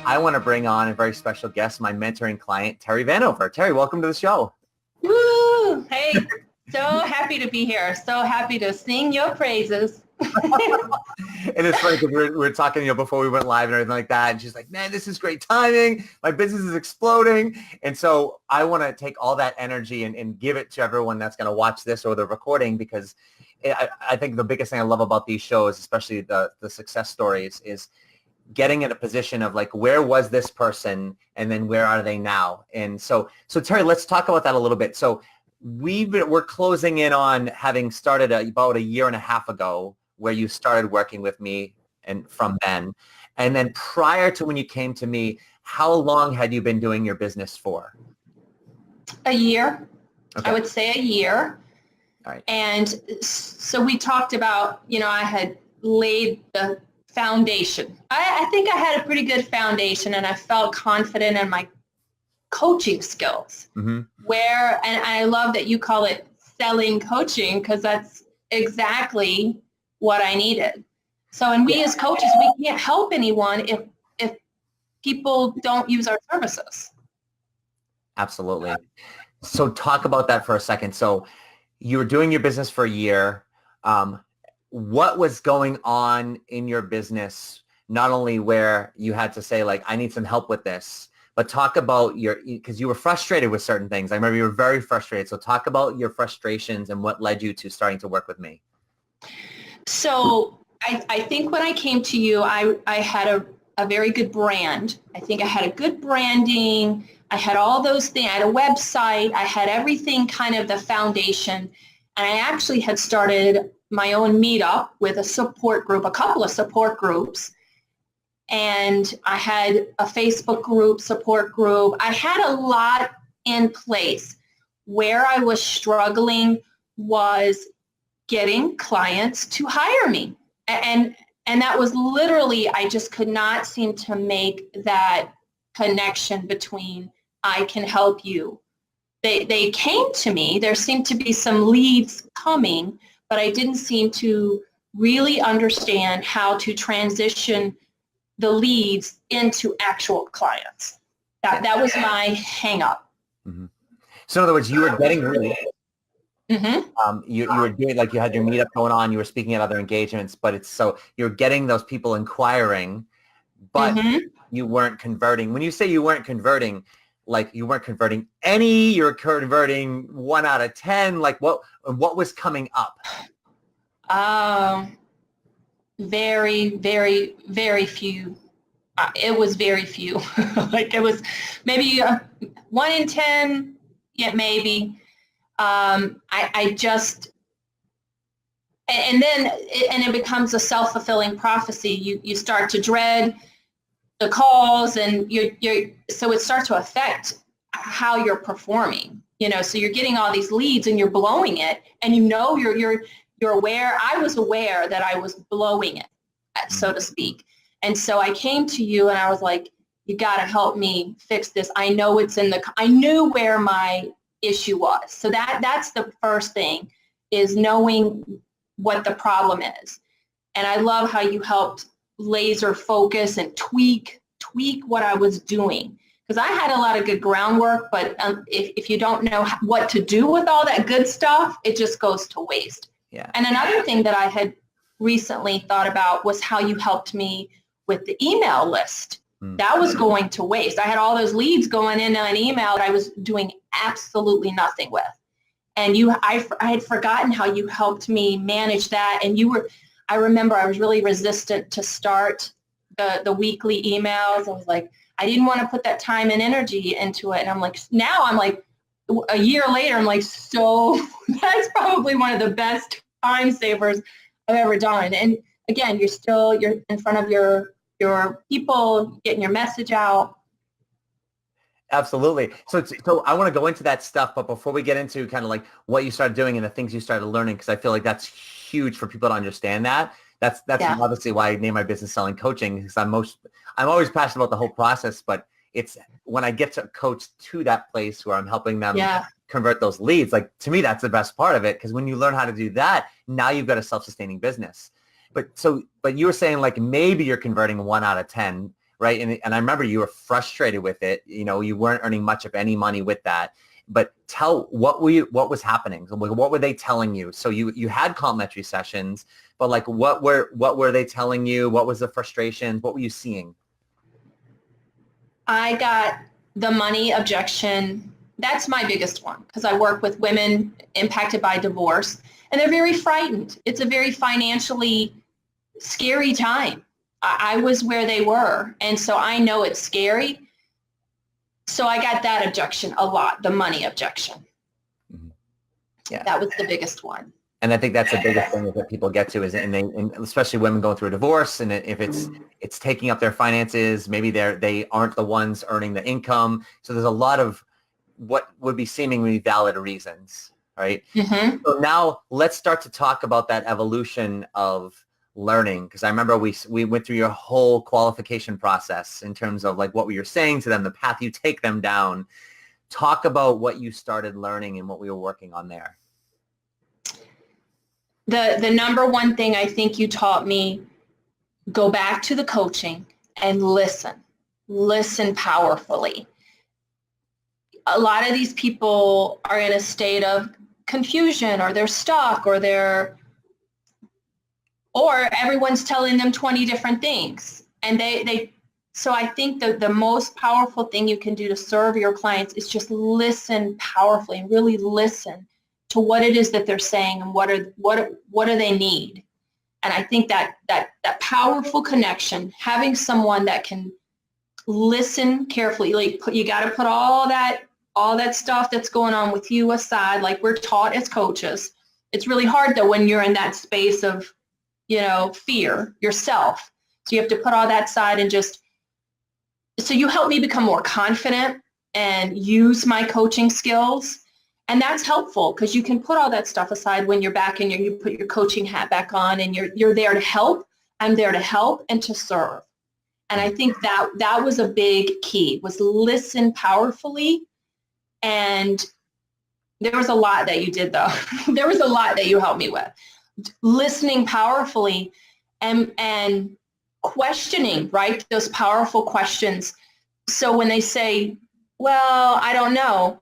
I want to bring on a very special guest, my mentoring client, Terrie Vanover. Terrie, welcome to the show. Woo! Hey, so happy to be here. So happy to sing your praises. And it's funny because we were talking, before we went live and everything like that. And she's like, man, this is great timing. My business is exploding. And so I want to take all that energy and give it to everyone that's going to watch this or the recording, because I think the biggest thing I love about these shows, especially the success stories, is getting in a position of like, where was this person and then where are they now? And so Terrie, let's talk about that a little bit. So we're closing in on having started about a year and a half ago, where you started working with me, and from then. And then prior to when you came to me, how long had you been doing your business for? A year. Okay. I would say a year. All right. And so we talked about, I had laid the foundation. I think I had a pretty good foundation, and I felt confident in my coaching skills. Mm-hmm. And I love that you call it selling coaching, because that's exactly what I needed. So, and we as coaches, we can't help anyone if people don't use our services. Absolutely. So talk about that for a second. So you were doing your business for a year. What was going on in your business, not only where you had to say, like, I need some help with this, but talk about because you were frustrated with certain things. I remember you were very frustrated. So talk about your frustrations and what led you to starting to work with me. So I think when I came to you, I had a very good brand. I think I had a good branding. I had all those things. I had a website. I had everything, kind of the foundation. And I actually had started my own meetup with a support group, a couple of support groups. And I had a Facebook group, support group. I had a lot in place. Where I was struggling was getting clients to hire me. And that was literally, I just could not seem to make that connection between I can help you. They came to me. There seemed to be some leads coming, but I didn't seem to really understand how to transition the leads into actual clients. That was my hang up. Mm-hmm. So in other words, you were getting leads. Mm-hmm. You were doing, like, you had your meetup going on, you were speaking at other engagements, but so you're getting those people inquiring, but you weren't converting. When you say you weren't converting, like, you weren't converting any, you're converting 1 out of 10, like what was coming up? Very, very, very few. It was very few. Like, it was maybe 1 in 10, yeah, maybe. I just, and then it becomes a self-fulfilling prophecy. You start to dread the calls, and so it starts to affect how you're performing. So you're getting all these leads and you're blowing it, and you're aware. I was aware that I was blowing it, so to speak. And so I came to you and I was like, you got to help me fix this. I know I knew where my issue was. So that's the first thing, is knowing what the problem is. And I love how you helped laser focus and tweak what I was doing. Because I had a lot of good groundwork, but if you don't know what to do with all that good stuff, it just goes to waste. Yeah. And another thing that I had recently thought about was how you helped me with the email list. That was going to waste. I had all those leads going into an email that I was doing absolutely nothing with. And I had forgotten how you helped me manage that. And I remember I was really resistant to start the weekly emails. I was like, I didn't want to put that time and energy into it. And I'm like, a year later, I'm like, so that's probably one of the best time savers I've ever done. And again, you're in front of your people, getting your message out. Absolutely. So I want to go into that stuff, but before we get into kind of like what you started doing and the things you started learning, because I feel like that's huge for people to understand that. That's obviously why I named my business Selling Coaching, because I'm always passionate about the whole process, but it's when I get to coach to that place where I'm helping them Yeah. convert those leads. Like, to me, that's the best part of it. Because when you learn how to do that, now you've got a self-sustaining business. But you were saying like maybe you're converting 1 out of 10, right? And I remember you were frustrated with it. You know, you weren't earning much of any money with that. But what was happening? What were they telling you? So you had complimentary sessions, but like what were they telling you? What was the frustrations? What were you seeing? I got the money objection. That's my biggest one, because I work with women impacted by divorce, and they're very frightened. It's a very financially scary time. I was where they were, and so I know it's scary. So I got that objection a lot, the money objection. Mm-hmm. Yeah, that was the biggest one. And I think that's the biggest thing that people get to is, and especially women going through a divorce, and if it's taking up their finances, maybe they aren't the ones earning the income. So there's a lot of what would be seemingly valid reasons, right? Mm-hmm. So now let's start to talk about that evolution of learning, because I remember we went through your whole qualification process in terms of like what we were saying to them, the path you take them down. Talk about what you started learning and what we were working on there. The number one thing I think you taught me, go back to the coaching and listen powerfully. A lot of these people are in a state of confusion, or they're stuck, or everyone's telling them 20 different things. And so I think the most powerful thing you can do to serve your clients is just listen powerfully and really listen to what it is that they're saying and what do they need. And I think that powerful connection, having someone that can listen carefully, like you got to put all that stuff that's going on with you aside, like we're taught as coaches. It's really hard though when you're in that space of, fear yourself. So you have to put all that aside and so you help me become more confident and use my coaching skills. And that's helpful because you can put all that stuff aside when you're back and you put your coaching hat back on and you're there to help. I'm there to help and to serve. And I think that was a big key, was listen powerfully. And there was a lot that you did though. There was a lot that you helped me with. Listening powerfully and questioning, right? Those powerful questions. So when they say, well, I don't know,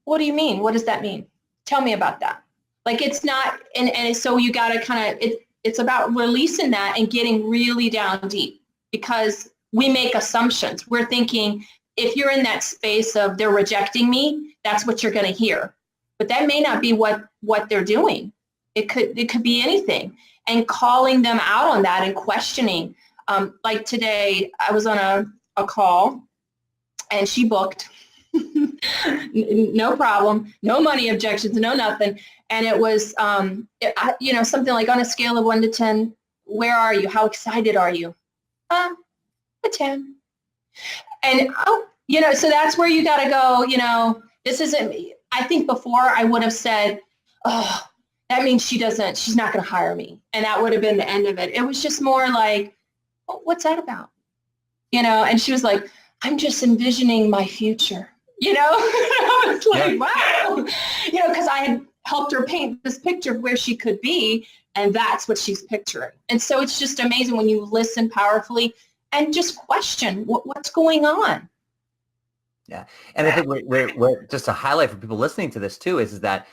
what do you mean? What does that mean? Tell me about that. Like it's not, and so you got to it's about releasing that and getting really down deep, because we make assumptions. We're thinking if you're in that space of they're rejecting me, that's what you're going to hear. But that may not be what they're doing. It could be anything. And calling them out on that and questioning. Like today, I was on a call and she booked. No problem, no money objections, no nothing. And it was, something like on a scale of 1 to 10, where are you? How excited are you? A 10. And, so that's where you got to go, this isn't me. I think before I would have said, oh, that means she's not going to hire me. And that would have been the end of it. It was just more like, what's that about? And she was like, I'm just envisioning my future. I was like, wow, because I had helped her paint this picture of where she could be, and that's what she's picturing. And so it's just amazing when you listen powerfully and just question what's going on. Yeah, and I think we're just a highlight for people listening to this too is that,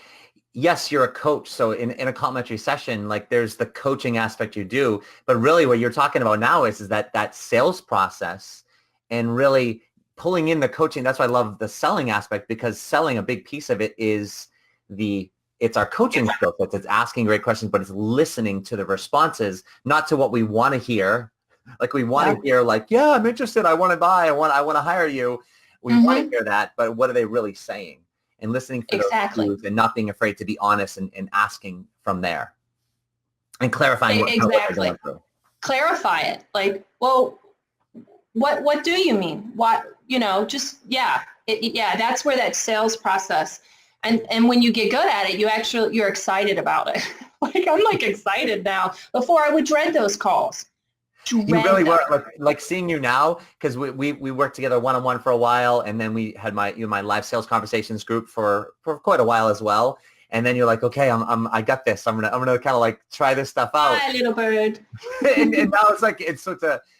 yes, you're a coach. So in a complimentary session, like there's the coaching aspect you do, but really what you're talking about now is that sales process and really pulling in the coaching. That's why I love the selling aspect, because selling, a big piece of it is it's our coaching skills. It's asking great questions, but it's listening to the responses, not to what we want to hear. Like we want to hear like, yeah, I'm interested. I want to buy. I want to hire you. We want to hear that, but what are they really saying? And listening for those clues and not being afraid to be honest and asking from there and clarifying what they're going through. Clarify it. Like, well, what do you mean? What, that's where that sales process, and when you get good at it, you're excited about it. Like I'm like excited now. Before I would dread those calls. You really dread were them. like seeing you now, because we worked together one-on-one for a while, and then we had my live sales conversations group for quite a while as well. And then you're like, okay, I got this. I'm gonna kind of like try this stuff out. Hi, little bird. And now it's like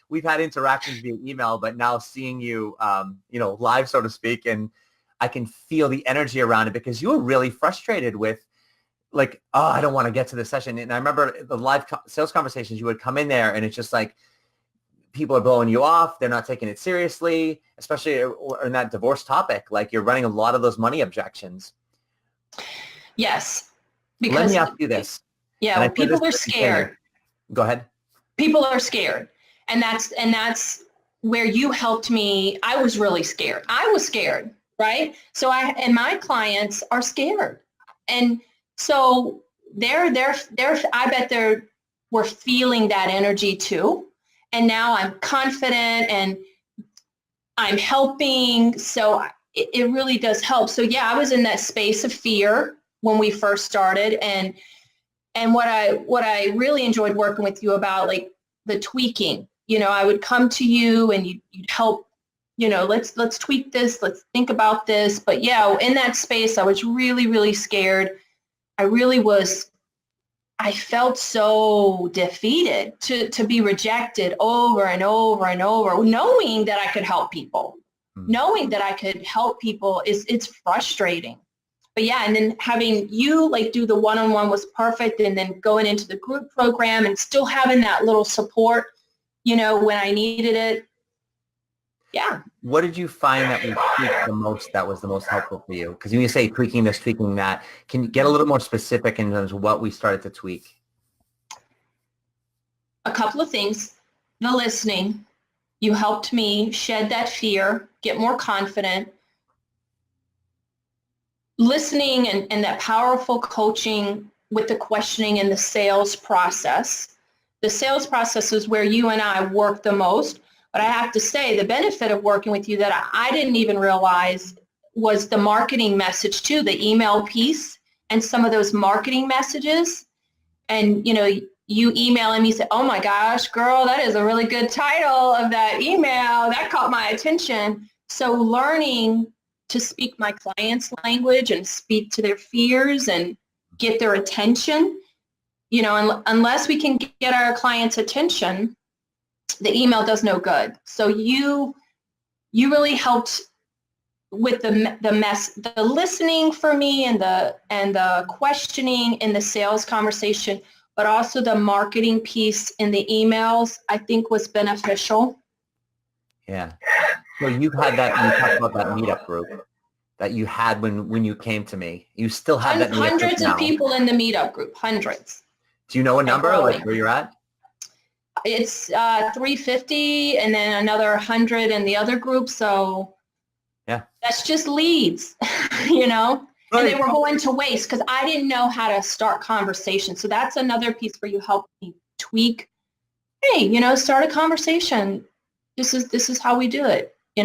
we've had interactions via email, but now seeing you live, so to speak, and I can feel the energy around it, because you were really frustrated with like, oh, I don't want to get to the session. And I remember the live sales conversations, you would come in there and it's just like people are blowing you off. They're not taking it seriously, especially in that divorce topic. Like you're running a lot of those money objections. Yes. Let me Because, ask you this. yeah, And I well, said people this are at the beginning. scared. Go ahead. People are scared. And that's where you helped me. I was really scared. I was scared, right? So and my clients are scared. And so I bet we're feeling that energy too. And now I'm confident and I'm helping. So it really does help. So yeah, I was in that space of fear when we first started. And what I really enjoyed working with you about, like the tweaking, I would come to you and you'd help, let's tweak this, let's think about this. But yeah, in that space, I was really, really scared. I felt so defeated to be rejected over and over and over, knowing that I could help people. Knowing that I could help people it's frustrating. But yeah, and then having you like do the one-on-one was perfect, and then going into the group program and still having that little support, when I needed it. Yeah. What did you find that we tweaked the most, that was the most helpful for you? Because when you say tweaking this, tweaking that, can you get a little more specific in terms of what we started to tweak? A couple of things. The listening. You helped me shed that fear, get more confident. Listening and that powerful coaching with the questioning and the sales process. The sales process is where you and I work the most. But I have to say, the benefit of working with you that I didn't even realize was the marketing message too, the email piece and some of those marketing messages. And, you emailing me, say, oh my gosh, girl, that is a really good title of that email. That caught my attention. So learning to speak my clients' language and speak to their fears and get their attention, unless we can get our clients' attention, the email does no good. So you really helped with the listening for me and the questioning in the sales conversation, but also the marketing piece in the emails, I think was beneficial. Yeah. So you've had that, you talked about that meetup group that you had when you came to me. You still have that meetup group Hundreds now. of people in the meetup group, hundreds. Do you know a number, like where you're at? It's 350 and then another 100 in the other group. So yeah, that's just leads, Right. And they were going to waste because I didn't know how to start conversation. So that's another piece where you help me tweak. Hey, start a conversation. This is how we do it, Yeah,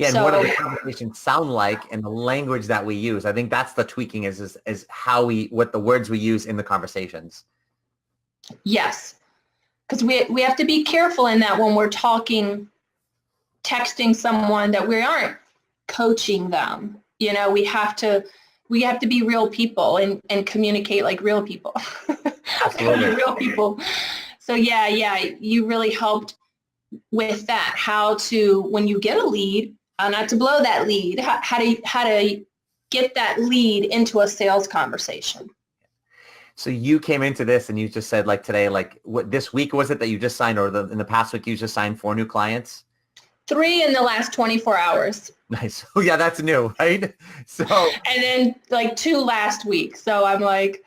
and what do the conversations sound like and the language that we use? I think that's the tweaking is how what the words we use in the conversations. Yes. Because we have to be careful in that when we're texting someone that we aren't coaching them. We have to be real people and communicate like real people. Absolutely. Real people. So yeah, you really helped with that. How to, when you get a lead, not to blow that lead, how to get that lead into a sales conversation. So you came into this and you just said, like today, like what this week was it that you just signed, or in the past week you just signed 4 new clients? 3 in the last 24 hours. Nice. Oh yeah, that's new, right? So and then like 2 last week. So I'm like,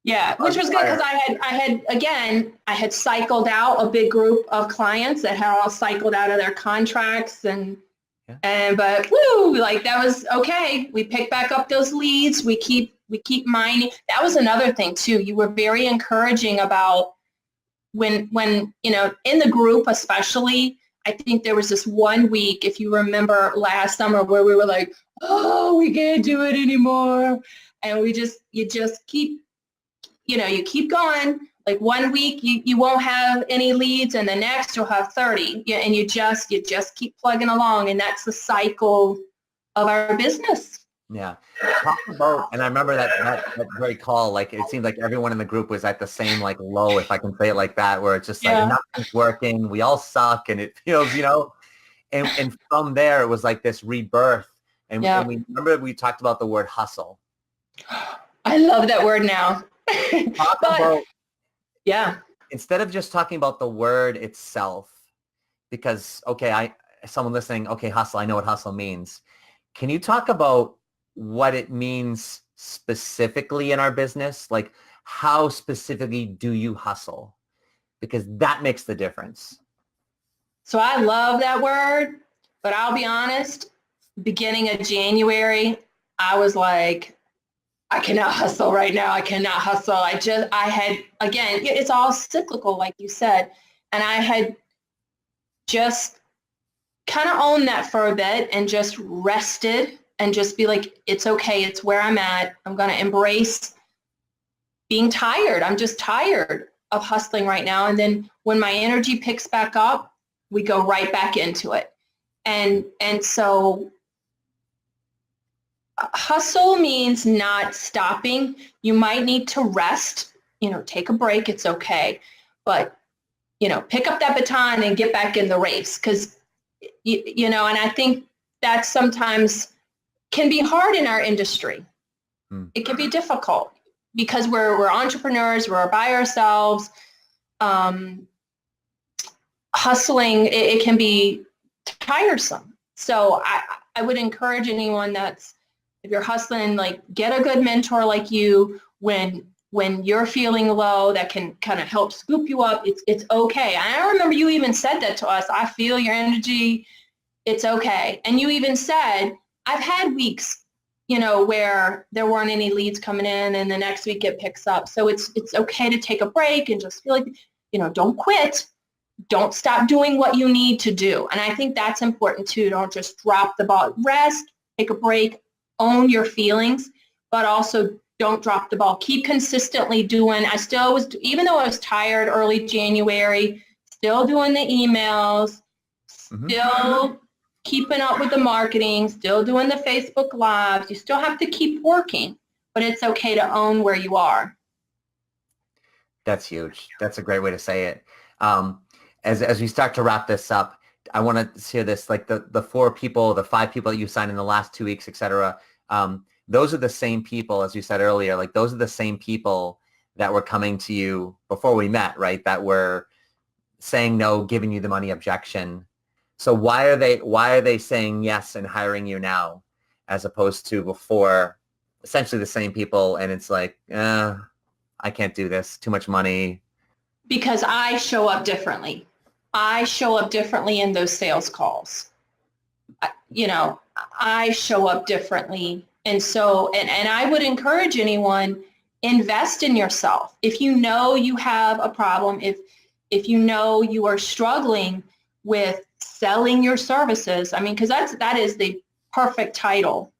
yeah, which was good because I had cycled out a big group of clients that had all cycled out of their contracts but woo, like that was okay. We picked back up those leads. We keep mining. That was another thing too. You were very encouraging about when in the group especially. I think there was this one week, if you remember last summer, where we were like, oh, we can't do it anymore. And you just keep, you keep going, Like 1 week you won't have any leads, and the next you'll have 30. Yeah, and you just keep plugging along, and that's the cycle of our business. Yeah. Talk about, and I remember that very call, like it seemed like everyone in the group was at the same like low, if I can say it like that, where it's just like nothing's working, we all suck, and it feels, and from there it was like this rebirth. And we remember we talked about the word hustle. I love that word now. Talk about, yeah. Instead of just talking about the word itself, because, okay, someone listening, okay, hustle, I know what hustle means. Can you talk about what it means specifically in our business? Like, how specifically do you hustle? Because that makes the difference. So I love that word, but I'll be honest, beginning of January, I was like, I cannot hustle right now. I cannot hustle. I had, again, it's all cyclical, like you said. And I had just kind of owned that for a bit and just rested and just be like, it's okay. It's where I'm at. I'm going to embrace being tired. I'm just tired of hustling right now. And then when my energy picks back up, we go right back into it. And so hustle means not stopping. You might need to rest, take a break. It's okay. But, pick up that baton and get back in the race. Because, and I think that sometimes can be hard in our industry. It can be difficult because we're entrepreneurs, we're by ourselves. Hustling, it can be tiresome. So I would encourage anyone if you're hustling, like get a good mentor like you when you're feeling low that can kind of help scoop you up. It's okay. And I remember you even said that to us. I feel your energy. It's okay. And you even said, I've had weeks, where there weren't any leads coming in and the next week it picks up. So it's okay to take a break and just feel like, don't quit. Don't stop doing what you need to do. And I think that's important too. Don't just drop the ball. Rest, take a break, own your feelings, but also don't drop the ball. Keep consistently doing. I still was, even though I was tired early January, still doing the emails, still keeping up with the marketing, still doing the Facebook Lives. You still have to keep working, but it's okay to own where you are. That's huge. That's a great way to say it. As we start to wrap this up, I want to hear this, like the 5 people that you signed in the last 2 weeks, et cetera. Those are the same people, as you said earlier, like those are the same people that were coming to you before we met, right? That were saying no, giving you the money objection. So why are they saying yes and hiring you now as opposed to before? Essentially the same people, and it's like, I can't do this, too much money. Because I show up differently. I show up differently in those sales calls. I show up differently. And so, and I would encourage anyone, invest in yourself. If you know you have a problem, if you know you are struggling with selling your services, because that is the perfect title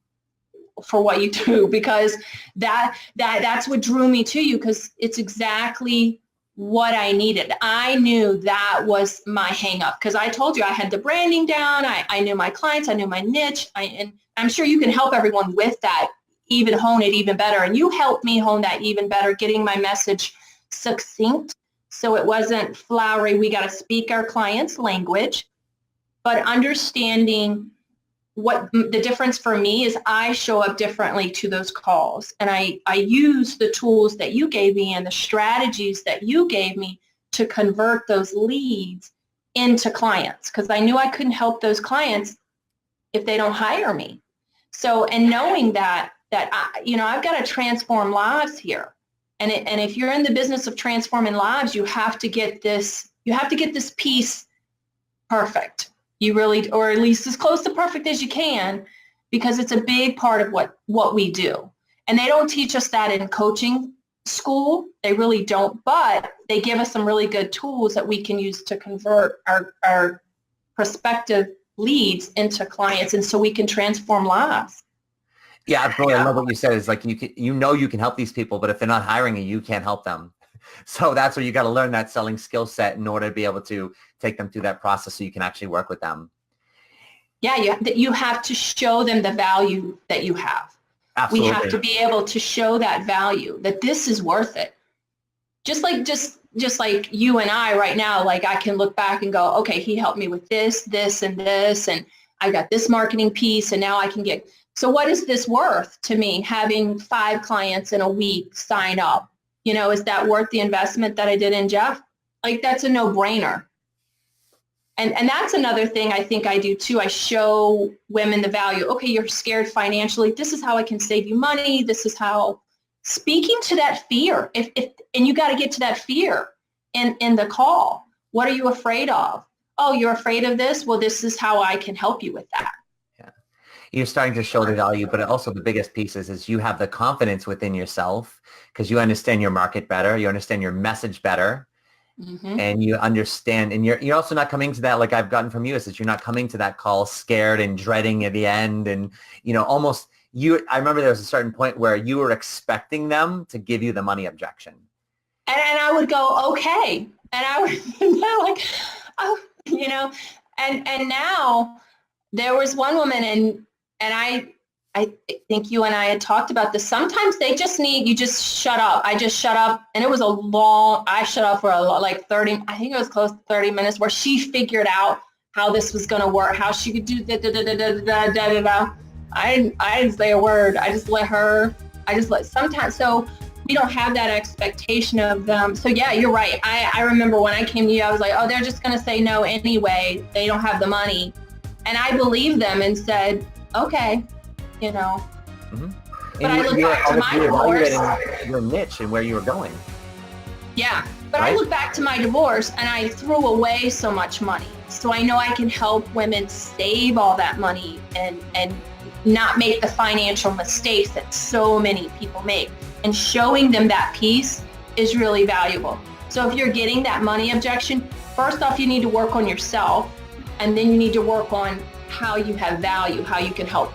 for what you do, because that's what drew me to you, because it's exactly what I needed. I knew that was my hang up, because I told you I had the branding down. I knew my clients. I knew my niche. And I'm sure you can help everyone with that, even hone it even better. And you helped me hone that even better, getting my message succinct. So it wasn't flowery. We got to speak our clients' language, but understanding what the difference for me is, I show up differently to those calls, and I use the tools that you gave me and the strategies that you gave me to convert those leads into clients, because I knew I couldn't help those clients if they don't hire me. So, and knowing that I've got to transform lives here, and if you're in the business of transforming lives, you have to get this piece perfect. You really, or at least as close to perfect as you can, because it's a big part of what we do. And they don't teach us that in coaching school. They really don't, but they give us some really good tools that we can use to convert our prospective leads into clients, and so we can transform lives. Yeah, absolutely. I love what you said. Is like you can help these people, but if they're not hiring you, you can't help them. So that's where you got to learn that selling skill set in order to be able to take them through that process so you can actually work with them. Yeah, you have to show them the value that you have. Absolutely. We have to be able to show that value, that this is worth it. Just like you and I right now, like I can look back and go, okay, he helped me with this, and this, and I got this marketing piece, and now I can get, so what is this worth to me, having 5 clients in a week sign up? You know, is that worth the investment that I did in Jeff? Like, that's a no-brainer. And that's another thing I think I do too. I show women the value. Okay, you're scared financially. This is how I can save you money. This is how, speaking to that fear. If and you got to get to that fear in the call. What are you afraid of? Oh, you're afraid of this? Well, this is how I can help you with that. Yeah. You're starting to show the value, but also the biggest piece is you have the confidence within yourself because you understand your market better. You understand your message better. Mm-hmm. And you understand, and you're also not coming to that, like I've gotten from you, is that you're not coming to that call scared and dreading at the end. And, you know, almost I remember there was a certain point where you were expecting them to give you the money objection. And I would go, okay. And I would like, oh, you know, and now there was one woman and I think you and I had talked about this. Sometimes they just need, you just shut up. I just shut up. And it was I shut up for like 30, I think it was close to 30 minutes where she figured out how this was going to work, how she could do da-da-da-da-da-da-da-da. I didn't say a word. I just let sometimes, so we don't have that expectation of them. So yeah, you're right. I remember when I came to you, I was like, oh, they're just going to say no anyway. They don't have the money. And I believed them and said, okay. You know, mm-hmm. But I look back to my divorce. Your niche and where you were going. Yeah, but right? I look back to my divorce and I threw away so much money. So I know I can help women save all that money and not make the financial mistakes that so many people make. And showing them that piece is really valuable. So if you're getting that money objection, first off, you need to work on yourself, and then you need to work on how you have value, how you can help